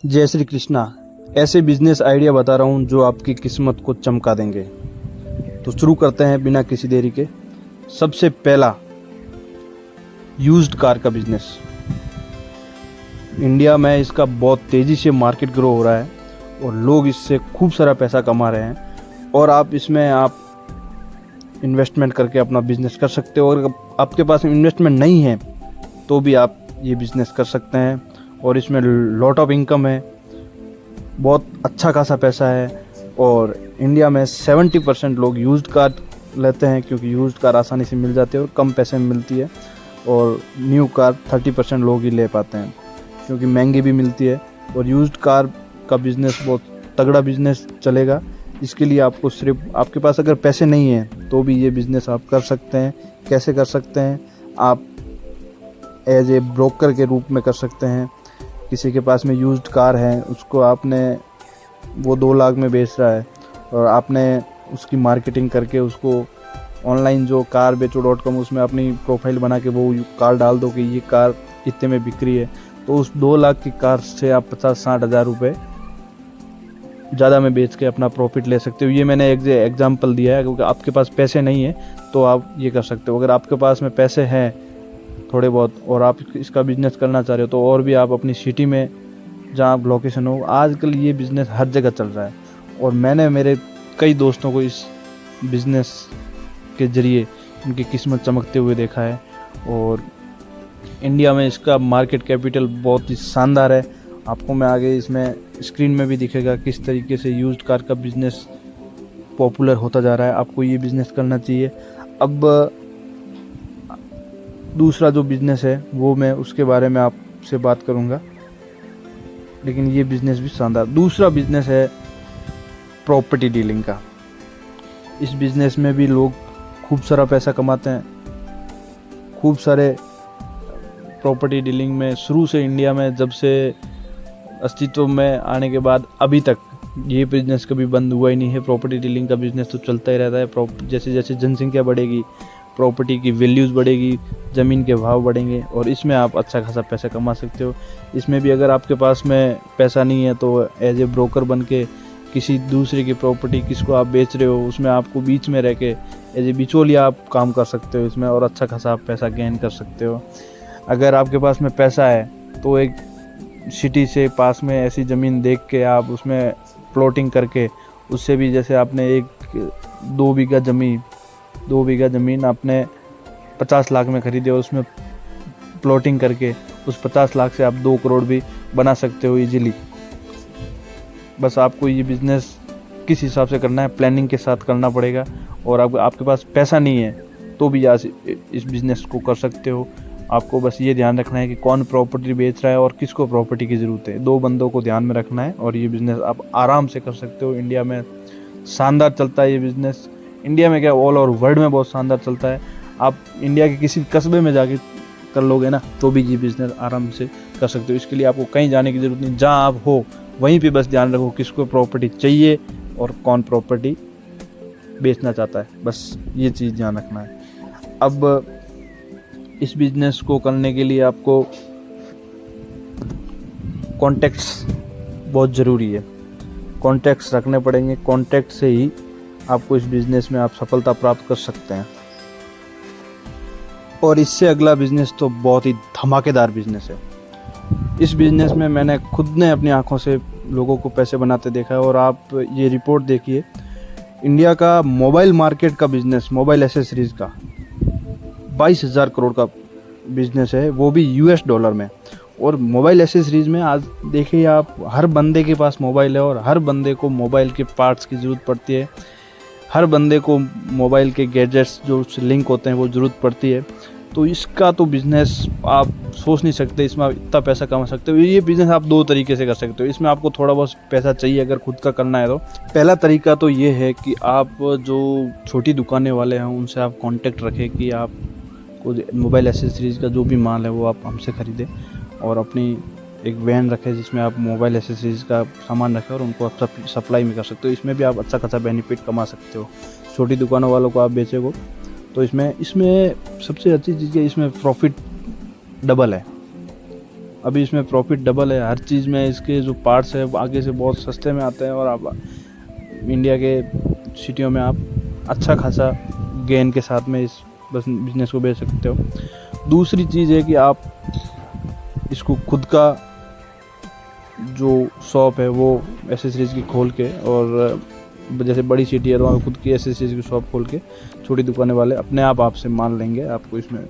जय श्री कृष्णा। ऐसे business idea बता रहा हूँ जो आपकी किस्मत को चमका देंगे। तो शुरू करते हैं बिना किसी देरी के। सबसे पहला, यूज्ड कार का बिजनेस। इंडिया में इसका बहुत तेज़ी से मार्केट ग्रो हो रहा है और लोग इससे खूब सारा पैसा कमा रहे हैं। और आप इसमें इन्वेस्टमेंट करके अपना बिजनेस कर सकते हो। और अगर आपके पास इन्वेस्टमेंट नहीं है तो भी आप ये बिज़नेस कर सकते हैं। और इसमें लॉट ऑफ इनकम है, बहुत अच्छा खासा पैसा है। और इंडिया में 70% लोग यूज्ड कार लेते हैं क्योंकि यूज्ड कार आसानी से मिल जाती है और कम पैसे में मिलती है। और न्यू कार 30% लोग ही ले पाते हैं क्योंकि महंगी भी मिलती है। और यूज्ड कार का बिज़नेस बहुत तगड़ा बिज़नेस चलेगा। इसके लिए आपको सिर्फ, आपके पास अगर पैसे नहीं हैं तो भी ये बिज़नेस आप कर सकते हैं। कैसे कर सकते हैं? आप एज ए ब्रोकर के रूप में कर सकते हैं। किसी के पास में यूज्ड कार है, उसको आपने, वो 2 लाख में बेच रहा है और आपने उसकी मार्केटिंग करके उसको ऑनलाइन जो car-becho.com उसमें अपनी प्रोफाइल बना के वो कार डाल दो कि ये कार इतने में बिक रही है, तो उस 2 लाख की कार से आप 50-60 हज़ार रुपये ज़्यादा में बेच के अपना प्रॉफिट ले सकते हो। ये मैंने एक एग्जांपल दिया है क्योंकि आपके पास पैसे नहीं है तो आप ये कर सकते हो। अगर आपके पास में पैसे हैं थोड़े बहुत और आप इसका बिज़नेस करना चाह रहे हो तो और भी आप अपनी सिटी में जहाँ आप लोकेशन हो, आजकल ये बिज़नेस हर जगह चल रहा है। और मैंने मेरे कई दोस्तों को इस बिज़नेस के ज़रिए उनकी किस्मत चमकते हुए देखा है। और इंडिया में इसका मार्केट कैपिटल बहुत ही शानदार है। आपको मैं आगे इसमें स्क्रीन में भी दिखेगा किस तरीके से यूज्ड कार का बिज़नेस पॉपुलर होता जा रहा है। आपको ये बिज़नेस करना चाहिए। अब दूसरा जो बिज़नेस है वो मैं उसके बारे में आपसे बात करूँगा, लेकिन ये बिज़नेस भी शानदार। दूसरा बिज़नेस है प्रॉपर्टी डीलिंग का। इस बिज़नेस में भी लोग खूब सारा पैसा कमाते हैं। खूब सारे प्रॉपर्टी डीलिंग में शुरू से इंडिया में जब से अस्तित्व में आने के बाद अभी तक ये बिज़नेस कभी बंद हुआ ही नहीं है। प्रॉपर्टी डीलिंग का बिज़नेस तो चलता ही रहता है। जैसे जैसे जनसंख्या बढ़ेगी, प्रॉपर्टी की वैल्यूज़ बढ़ेगी, ज़मीन के भाव बढ़ेंगे और इसमें आप अच्छा खासा पैसा कमा सकते हो। इसमें भी अगर आपके पास में पैसा नहीं है तो एज ए ब्रोकर बन के किसी दूसरे की प्रॉपर्टी किसको आप बेच रहे हो उसमें आपको बीच में रह के एज ए बिचौलिया आप काम कर सकते हो इसमें, और अच्छा खासा आप पैसा गेन कर सकते हो। अगर आपके पास में पैसा है तो एक सिटी से पास में ऐसी ज़मीन देख के आप उसमें प्लॉटिंग करके उससे भी, जैसे आपने 2 बीघा ज़मीन आपने 50 लाख में ख़रीदे और उसमें प्लॉटिंग करके उस 50 लाख से आप 2 करोड़ भी बना सकते हो इजीली। बस आपको ये बिज़नेस किस हिसाब से करना है, प्लानिंग के साथ करना पड़ेगा। और आपके पास पैसा नहीं है तो भी आज इस बिज़नेस को कर सकते हो। आपको बस ये ध्यान रखना है कि कौन प्रॉपर्टी बेच रहा है और किसको प्रॉपर्टी की ज़रूरत है। 2 बंदों को ध्यान में रखना है और ये बिज़नेस आप आराम से कर सकते हो। इंडिया में शानदार चलता है ये बिज़नेस। इंडिया में क्या, ऑल ओवर वर्ल्ड में बहुत शानदार चलता है। आप इंडिया के किसी कस्बे में जाके कर लोगे ना तो भी ये बिज़नेस आराम से कर सकते हो। इसके लिए आपको कहीं जाने की ज़रूरत नहीं, जहाँ आप हो वहीं पे बस ध्यान रखो किसको प्रॉपर्टी चाहिए और कौन प्रॉपर्टी बेचना चाहता है। बस ये चीज़ ध्यान रखना है। अब इस बिज़नेस को करने के लिए आपको कॉन्टैक्ट्स बहुत ज़रूरी है। कॉन्टैक्ट्स रखने पड़ेंगे। कॉन्टैक्ट से ही आपको इस बिज़नेस में आप सफलता प्राप्त कर सकते हैं। और इससे अगला बिज़नेस तो बहुत ही धमाकेदार बिज़नेस है। इस बिज़नेस में मैंने खुद ने अपनी आंखों से लोगों को पैसे बनाते देखा है। और आप ये रिपोर्ट देखिए, इंडिया का मोबाइल मार्केट का बिज़नेस, मोबाइल एसेसरीज़ का 22,000 करोड़ का बिज़नेस है, वो भी US डॉलर में। और मोबाइल एसेसरीज़ में आज देखिए आप, हर बंदे के पास मोबाइल है और हर बंदे को मोबाइल के पार्ट्स की ज़रूरत पड़ती है। हर बंदे को मोबाइल के गैजेट्स जो लिंक होते हैं वो ज़रूरत पड़ती है। तो इसका तो बिज़नेस आप सोच नहीं सकते, इसमें आप इतना पैसा कमा सकते हो। ये बिज़नेस आप 2 तरीके से कर सकते हो। इसमें आपको थोड़ा बहुत पैसा चाहिए अगर खुद का करना है तो। पहला तरीका तो ये है कि आप जो छोटी दुकानें वाले हैं उनसे आप कांटेक्ट रखें कि आप को मोबाइल एसेसरीज़ का जो भी माल है वो आप हमसे ख़रीदें और अपनी एक वैन रखें जिसमें आप मोबाइल एसेसरीज़ का सामान रखें और उनको आप सप्लाई में कर सकते हो। इसमें भी आप अच्छा खासा बेनिफिट कमा सकते हो। छोटी दुकानों वालों को आप बेचोगे तो इसमें सबसे अच्छी चीज़ है, इसमें प्रॉफिट डबल है। अभी इसमें प्रॉफिट डबल है, हर चीज़ में इसके जो पार्ट्स है आगे से बहुत सस्ते में आते हैं और आप इंडिया के सिटियों में आप अच्छा खासा गेन के साथ में इस बिजनेस को बेच सकते हो। दूसरी चीज़ है कि आप इसको खुद का जो शॉप है वो एसेसरीज़ की खोल के, और जैसे बड़ी सिटी है तो वहाँ खुद की एसेसरीज़ की शॉप खोल के छोटी दुकानें वाले अपने आप आपसे मान लेंगे आपको। इसमें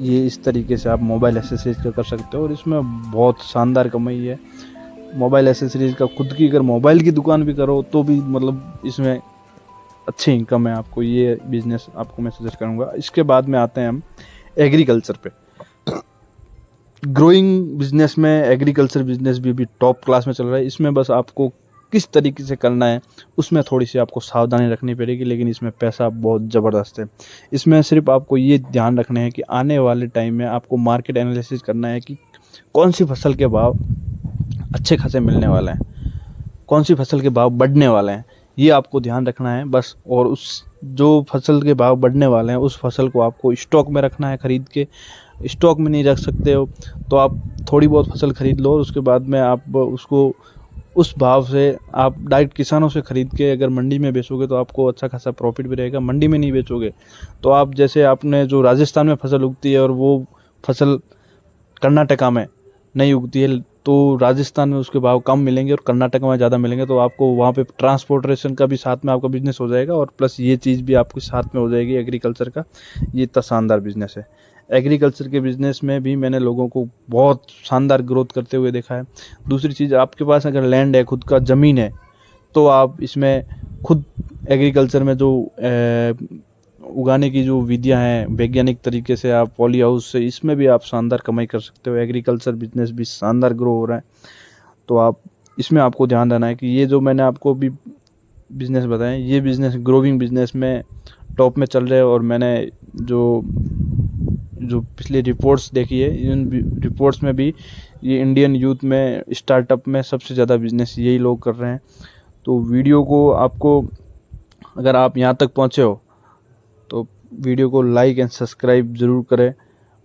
ये इस तरीके से आप मोबाइल एसेसरीज़ का कर सकते हो और इसमें बहुत शानदार कमाई है। मोबाइल एसेसरीज़ का खुद की अगर मोबाइल की दुकान भी करो तो भी मतलब इसमें अच्छी इनकम है आपको। ये बिज़नेस आपको मैं सजेस्ट करूँगा। इसके बाद में आते हैं हम एग्रीकल्चर पे। ग्रोइंग बिजनेस में एग्रीकल्चर बिजनेस भी अभी टॉप क्लास में चल रहा है। इसमें बस आपको किस तरीके से करना है उसमें थोड़ी सी आपको सावधानी रखनी पड़ेगी, लेकिन इसमें पैसा बहुत ज़बरदस्त है। इसमें सिर्फ आपको ये ध्यान रखना है कि आने वाले टाइम में आपको मार्केट एनालिसिस करना है कि कौन सी फसल के भाव अच्छे खासे मिलने वाले हैं, कौन सी फसल के भाव बढ़ने वाले हैं, ये आपको ध्यान रखना है बस। और उस जो फसल के भाव बढ़ने वाले हैं उस फसल को आपको स्टॉक में रखना है खरीद के। स्टॉक में नहीं रख सकते हो तो आप थोड़ी बहुत फसल खरीद लो और उसके बाद में आप उसको उस भाव से आप डायरेक्ट किसानों से खरीद के अगर मंडी में बेचोगे तो आपको अच्छा खासा प्रॉफिट भी रहेगा। मंडी में नहीं बेचोगे तो आप जैसे आपने जो राजस्थान में फसल उगती है और वो फसल कर्नाटका में नहीं उगती है तो राजस्थान में उसके भाव कम मिलेंगे और कर्नाटका में ज़्यादा मिलेंगे, तो आपको वहाँ पे ट्रांसपोर्टेशन का भी साथ में आपका बिजनेस हो जाएगा और प्लस ये चीज़ भी आपके साथ में हो जाएगी एग्रीकल्चर का। ये इतना शानदार बिजनेस है। एग्रीकल्चर के बिज़नेस में भी मैंने लोगों को बहुत शानदार ग्रोथ करते हुए देखा है। दूसरी चीज़, आपके पास अगर लैंड है, खुद का ज़मीन है, तो आप इसमें खुद एग्रीकल्चर में जो उगाने की जो विधियां हैं वैज्ञानिक तरीके से, आप पॉली हाउस से, इसमें भी आप शानदार कमाई कर सकते हो। एग्रीकल्चर बिजनेस भी शानदार ग्रो हो रहा है। तो आप इसमें आपको ध्यान देना है कि ये जो मैंने आपको भी बिज़नेस बताएं ये बिज़नेस ग्रोविंग बिज़नेस में टॉप में चल रहे हैं। और मैंने जो पिछले रिपोर्ट्स देखी है, इन रिपोर्ट्स में भी ये इंडियन यूथ में स्टार्टअप में सबसे ज़्यादा बिज़नेस यही लोग कर रहे हैं। तो वीडियो को आपको, अगर आप यहाँ तक पहुँचे हो तो वीडियो को लाइक एंड सब्सक्राइब ज़रूर करें।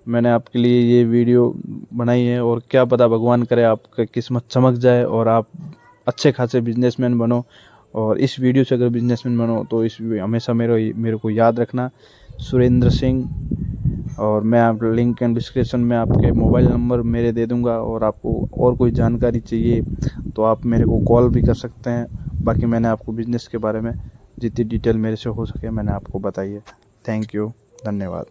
मैंने आपके लिए ये वीडियो बनाई है और क्या पता भगवान करे आपका किस्मत चमक जाए और आप अच्छे खासे बिजनेसमैन बनो। और इस वीडियो से अगर बिजनेसमैन बनो तो इस हमेशा मेरे को याद रखना, सुरेंद्र सिंह। और मैं आप लिंक एंड डिस्क्रिप्शन में आपके मोबाइल नंबर मेरे दे दूंगा और आपको और कोई जानकारी चाहिए तो आप मेरे को कॉल भी कर सकते हैं। बाकी मैंने आपको बिज़नेस के बारे में जितनी डिटेल मेरे से हो सके मैंने आपको बताई है। थैंक यू, धन्यवाद।